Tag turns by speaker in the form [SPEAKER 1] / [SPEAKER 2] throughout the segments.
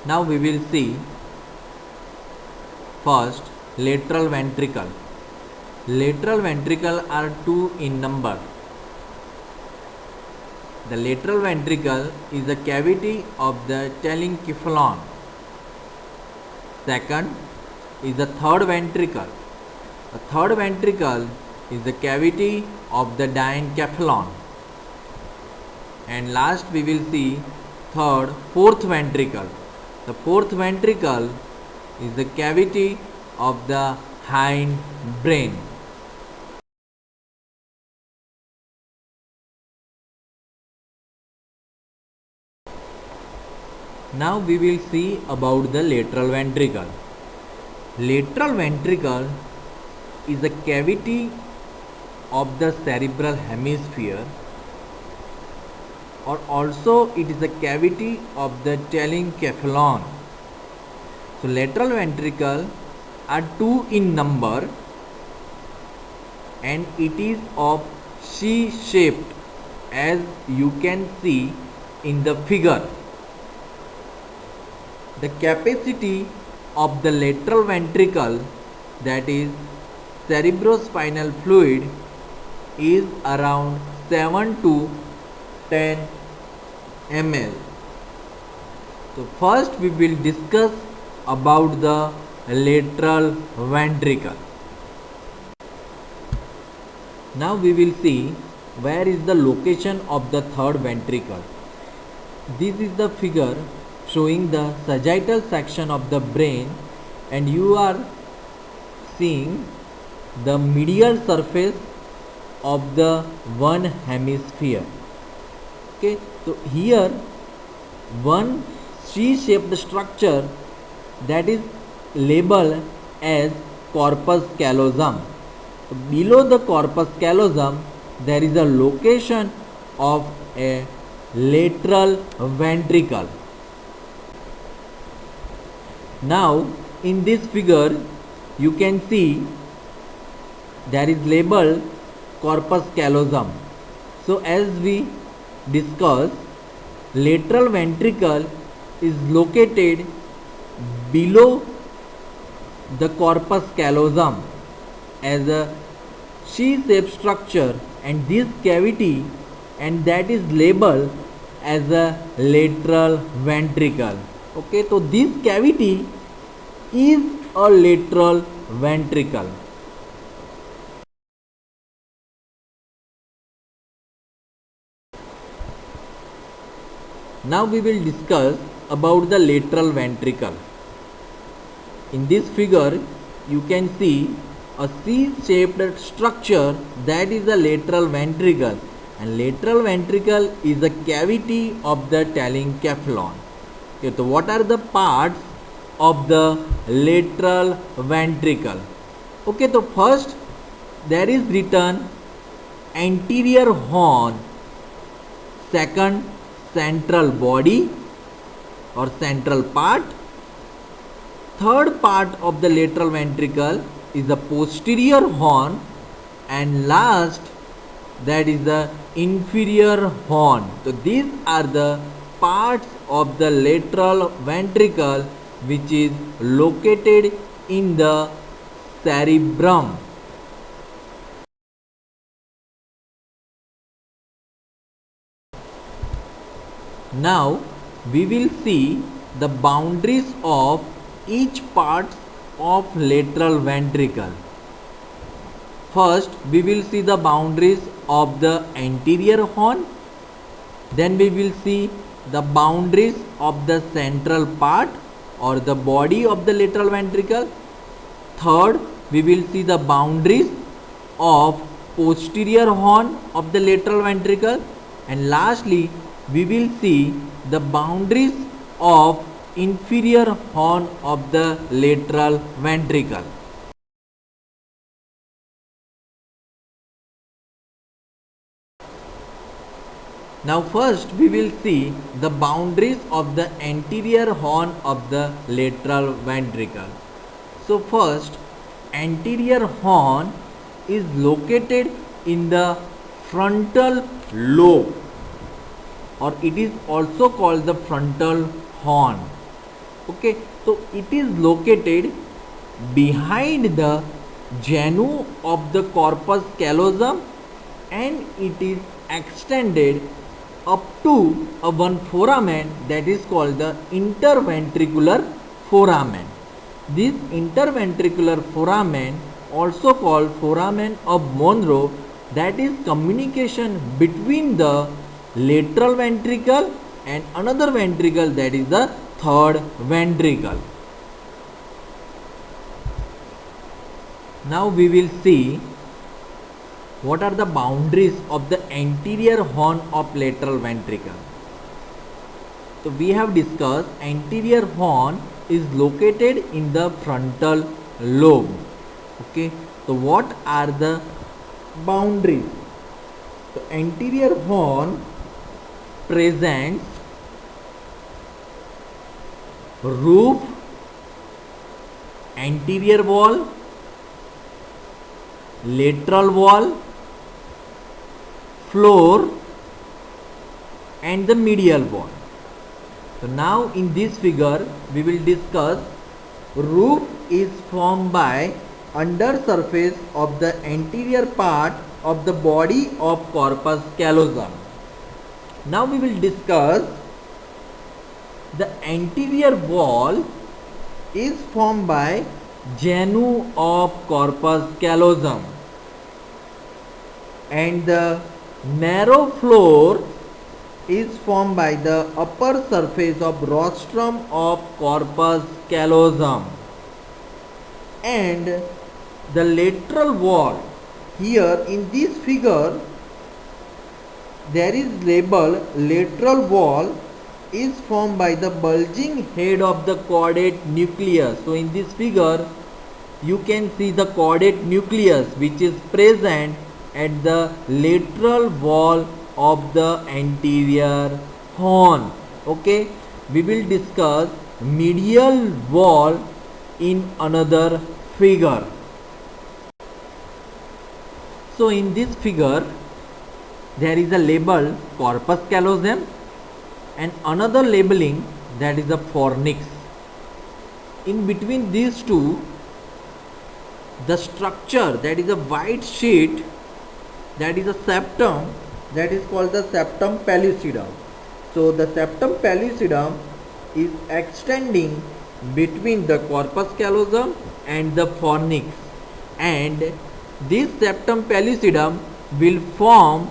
[SPEAKER 1] Now we will see first lateral ventricle. Lateral ventricle are two in number. The lateral ventricle is the cavity of the telencephalon. Second is the third ventricle. The third ventricle is the cavity of the diencephalon. And last we will see fourth ventricle. The fourth ventricle is the cavity of the hind brain. Now we will see about the lateral ventricle. Lateral ventricle is a cavity of the cerebral hemisphere, or also it is a cavity of the telencephalon. So lateral ventricle are two in number and it is of C-shaped, as you can see in the figure. The capacity of the lateral ventricle, that is cerebrospinal fluid, is around 7 to 10 ml. So first we will discuss about the lateral ventricle. Now we will see where is the location of the third ventricle. This is the figure showing the sagittal section of the brain, and you are seeing the medial surface of the one hemisphere. Okay, so here one C-shaped structure that is labeled as corpus callosum. So below the corpus callosum there is a location of a lateral ventricle. Now in this figure you can see there is labeled corpus callosum. So as we discussed, lateral ventricle is located below the corpus callosum as a C-shaped structure, and this cavity, and that is labeled as a lateral ventricle. Okay, so this cavity is a lateral ventricle. Now we will discuss about the lateral ventricle. In this figure you can see a C-shaped structure, that is the lateral ventricle, and lateral ventricle is a cavity of the telencephalon. Okay, so what are the parts of the lateral ventricle? Okay, so first there is written anterior horn, second central body or central part, third part of the lateral ventricle is the posterior horn, and last that is the inferior horn. So these are the parts of the lateral ventricle which is located in the cerebrum. Now we will see the boundaries of each part of lateral ventricle. First we will see the boundaries of the anterior horn, then we will see the boundaries of the central part or the body of the lateral ventricle. Third, we will see the boundaries of posterior horn of the lateral ventricle, and lastly we will see the boundaries of inferior horn of the lateral ventricle. Now first we will see the boundaries of the anterior horn of the lateral ventricle. So first, anterior horn is located in the frontal lobe, or it is also called the frontal horn. Okay, so it is located behind the genu of the corpus callosum, and it is extended up to a one foramen that is called the interventricular foramen. This interventricular foramen, also called foramen of Monro, that is communication between the lateral ventricle and another ventricle, that is the third ventricle. Now we will see what are the boundaries of the anterior horn of lateral ventricle. So we have discussed anterior horn is located in the frontal lobe. Okay, so what are the boundaries? So anterior horn presents roof, anterior wall, lateral wall, floor, and the medial wall. So now in this figure we will discuss roof is formed by under surface of the anterior part of the body of corpus callosum. Now we will discuss the anterior wall is formed by genu of corpus callosum, and the narrow floor is formed by the upper surface of rostrum of corpus callosum, and the lateral wall, here in this figure there is labeled lateral wall, is formed by the bulging head of the caudate nucleus. So in this figure you can see the caudate nucleus which is present at the lateral wall of the anterior horn. Okay, we will discuss medial wall in another figure. So in this figure there is a label corpus callosum and another labeling, that is the fornix. In between these two, the structure, that is a white sheet, that is a septum, that is called the septum pellucidum. So the septum pellucidum is extending between the corpus callosum and the fornix, and this septum pellucidum will form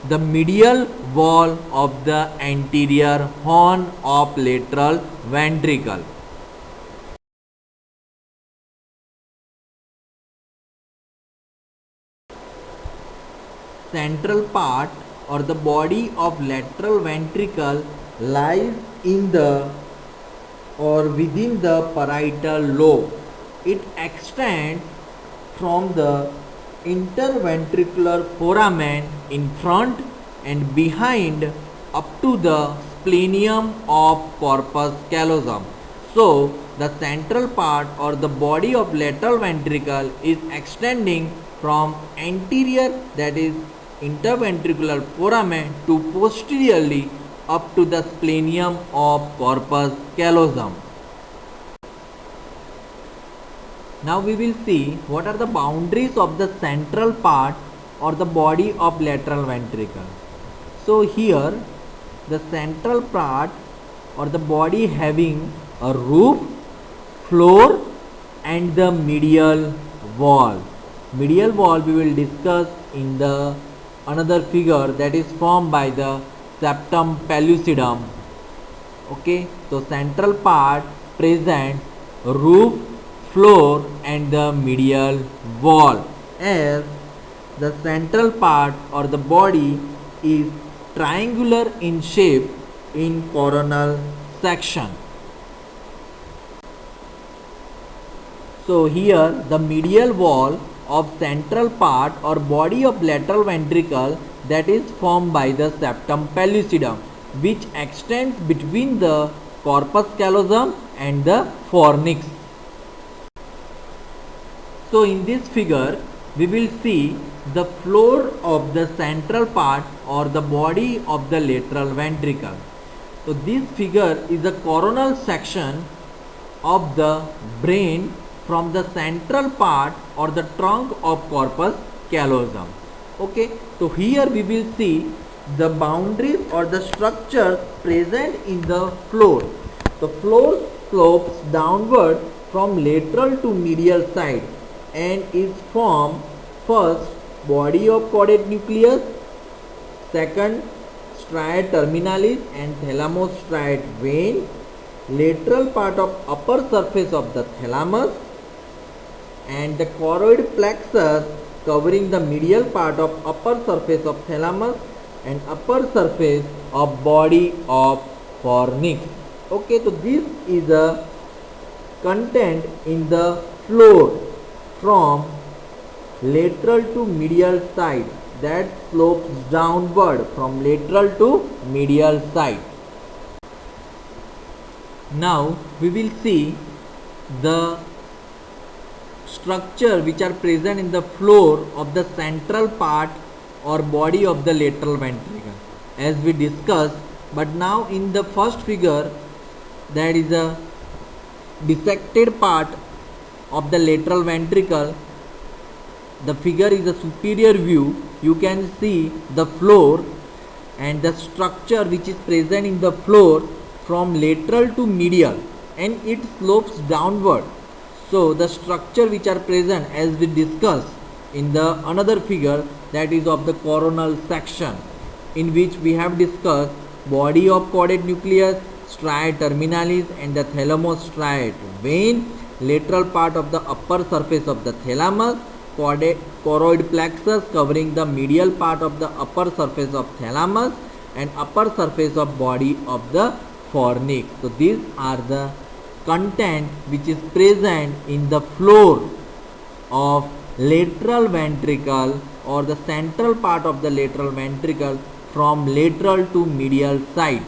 [SPEAKER 1] the medial wall of the anterior horn of lateral ventricle. Central part or the body of lateral ventricle lies in the or within the parietal lobe. It extends from the interventricular foramen in front and behind up to the splenium of corpus callosum. So the central part or the body of lateral ventricle is extending from anterior, that is interventricular foramen, to posteriorly up to the splenium of corpus callosum. Now we will see what are the boundaries of the central part or the body of lateral ventricle. So here the central part or the body having a roof, floor, and the medial wall. Medial wall we will discuss in the another figure, that is formed by the septum pellucidum. Okay, so central part presents roof, floor, and the medial wall, as the central part or the body is triangular in shape in coronal section. So here the medial wall of central part or body of lateral ventricle, that is formed by the septum pellucidum, which extends between the corpus callosum and the fornix. So in this figure we will see the floor of the central part or the body of the lateral ventricle. So this figure is a coronal section of the brain from the central part or the trunk of corpus callosum. Okay, so here we will see the boundaries or the structures present in the floor. The floor slopes downward from lateral to medial side and is formed first body of caudate nucleus, second striate terminalis and thalamus striate vein, lateral part of upper surface of the thalamus, and the choroid plexus covering the medial part of upper surface of thalamus and upper surface of body of fornix. Okay, so this is the content in the floor from lateral to medial side, that slopes downward from lateral to medial side. Now we will see the structure which are present in the floor of the central part or body of the lateral ventricle as we discussed. But now in the first figure, that is a dissected part of the lateral ventricle. The figure is a superior view. You can see the floor and the structure which is present in the floor from lateral to medial, and it slopes downward. So the structure which are present as we discussed in the another figure, that is of the coronal section, in which we have discussed body of caudate nucleus, striate terminalis and the thalamus striate vein, lateral part of the upper surface of the thalamus, choroid plexus covering the medial part of the upper surface of thalamus and upper surface of body of the fornix. So these are the content which is present in the floor of lateral ventricle or the central part of the lateral ventricle from lateral to medial side.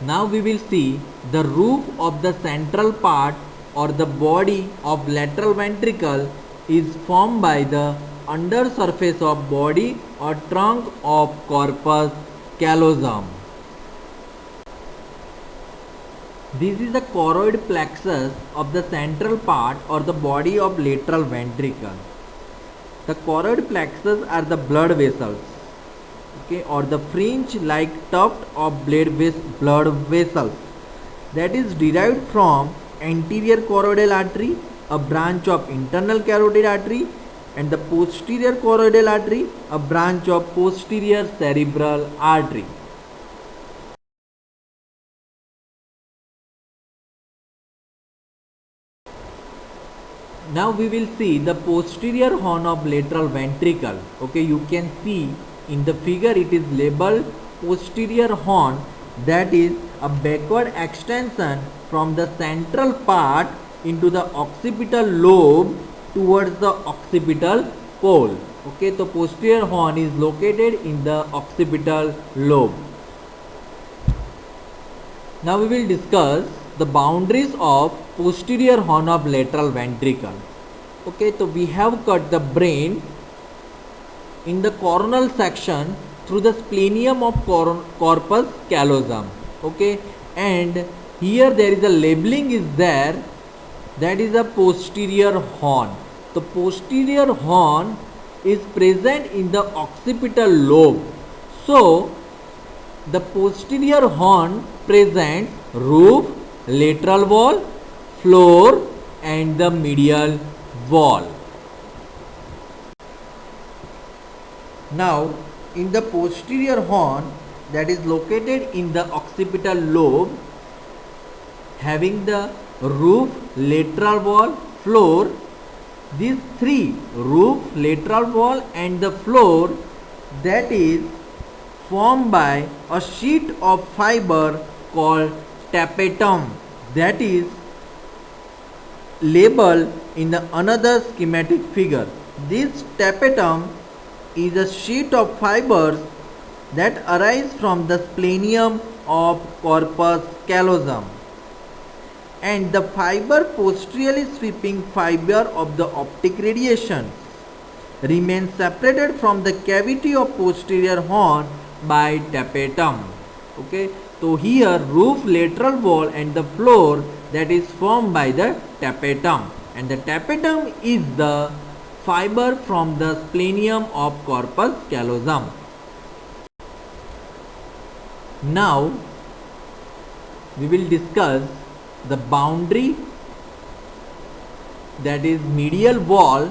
[SPEAKER 1] Now we will see the roof of the central part or the body of lateral ventricle is formed by the under surface of body or trunk of corpus callosum. This is the choroid plexus of the central part or the body of lateral ventricle. The choroid plexus are the blood vessels, okay, or the fringe like tuft of blood vessels that is derived from anterior choroidal artery, a branch of internal carotid artery, and the posterior choroidal artery, a branch of posterior cerebral artery. Now we will see the posterior horn of lateral ventricle. Okay, you can see in the figure it is labeled posterior horn, that is a backward extension from the central part into the occipital lobe towards the occipital pole. Okay, so posterior horn is located in the occipital lobe. Now we will discuss the boundaries of posterior horn of lateral ventricle. Okay, so we have cut the brain in the coronal section through the splenium of corpus callosum. Okay, and here there is a labeling is there, that is a posterior horn. The posterior horn is present in the occipital lobe. So the posterior horn presents roof, lateral wall, floor and the medial wall. Now in the posterior horn that is located in the occipital lobe, having the roof, lateral wall, floor, these three, roof, lateral wall and the floor, that is formed by a sheet of fiber called tapetum, that is labeled in the another schematic figure. This tapetum is a sheet of fibers that arise from the splenium of corpus callosum, and the fiber posteriorly sweeping fiber of the optic radiation remains separated from the cavity of posterior horn by tapetum. Okay, So here roof, lateral wall and the floor that is formed by the tapetum, and the tapetum is the fiber from the splenium of corpus callosum. Now we will discuss the boundary, that is medial wall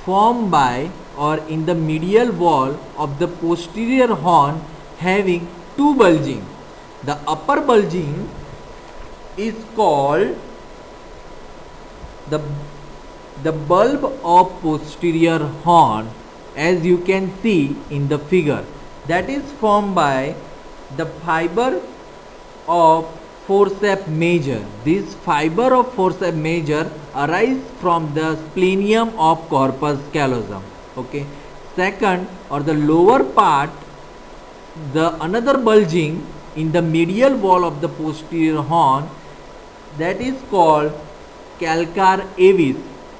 [SPEAKER 1] formed by or in the medial wall of the posterior horn having two bulging. The upper bulging is called the bulb of posterior horn, as you can see in the figure, that is formed by the fiber of forceps major. This fiber of forceps major arise from the splenium of corpus callosum. Okay. Second, or the lower part, the another bulging in the medial wall of the posterior horn, that is called calcar avis.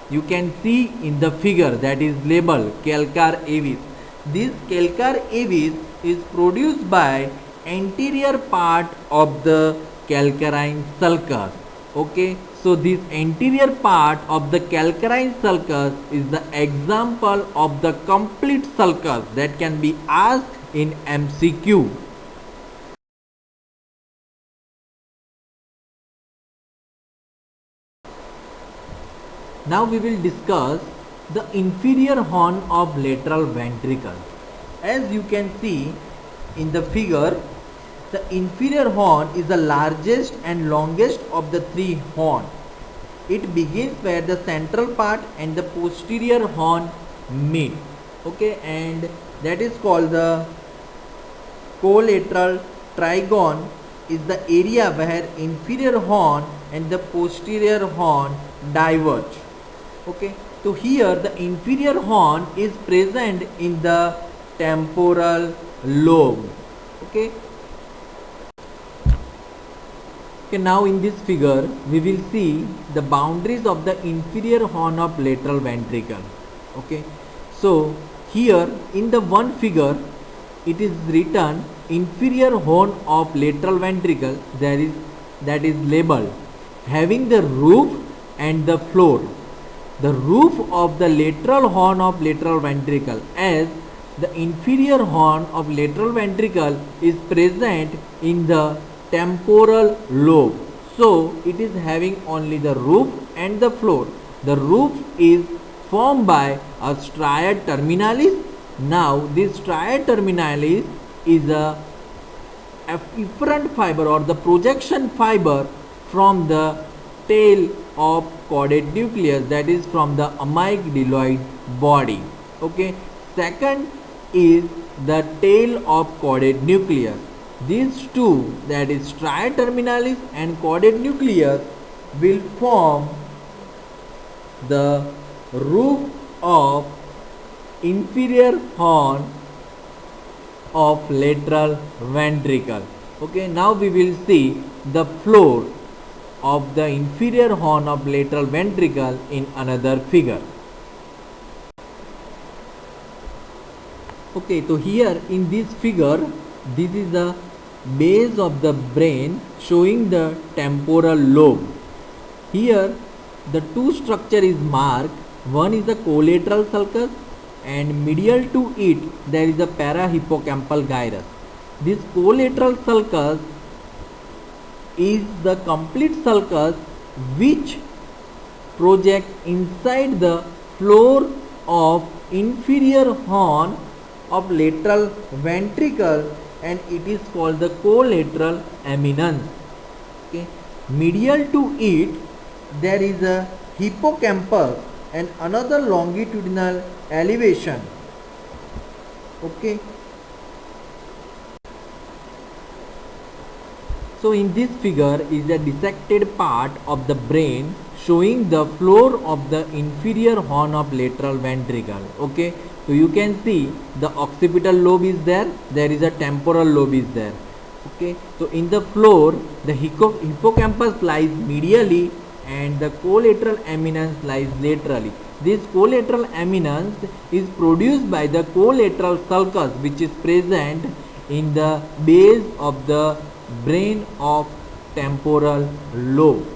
[SPEAKER 1] You can see in the figure that is labeled calcar avis. This calcar avis is produced by anterior part of the calcarine sulcus. Okay, so this anterior part of the calcarine sulcus is the example of the complete sulcus that can be asked in MCQ. Now we will discuss the inferior horn of lateral ventricle. As you can see in the figure, the inferior horn is the largest and longest of the three horns. It begins where the central part and the posterior horn meet. Okay, and that is called the collateral trigone, is the area where inferior horn and the posterior horn diverge. Okay, so here the inferior horn is present in the temporal lobe. Okay. Okay, now in this figure we will see the boundaries of the inferior horn of lateral ventricle. Okay, so here in the one figure it is written inferior horn of lateral ventricle, that is labeled having the roof and the floor. The roof of the lateral horn of lateral ventricle, as the inferior horn of lateral ventricle is present in the temporal lobe, so it is having only the roof and the floor. The roof is formed by a stria terminalis. Now this stria terminalis is a efferent fiber or the projection fiber from the tail of caudate nucleus, that is from the amygdaloid body. Okay, second is the tail of caudate nucleus. These two, that is stria terminalis and caudate nucleus, will form the roof of inferior horn of lateral ventricle. Okay, now we will see the floor of the inferior horn of lateral ventricle in another figure. Okay, so here in this figure, this is the base of the brain showing the temporal lobe. Here the two structure is marked. One is the collateral sulcus and medial to it there is a parahippocampal gyrus. This collateral sulcus is the complete sulcus which projects inside the floor of inferior horn of lateral ventricle, and it is called the collateral eminence. Okay. Medial to it there is a hippocampus and another longitudinal elevation. Okay. So in this figure is a dissected part of the brain showing the floor of the inferior horn of lateral ventricle. Okay, so you can see the occipital lobe is there, there is a temporal lobe is there. Okay, so in the floor the hippocampus lies medially and the collateral eminence lies laterally. This collateral eminence is produced by the collateral sulcus which is present in the base of the brain of temporal lobe.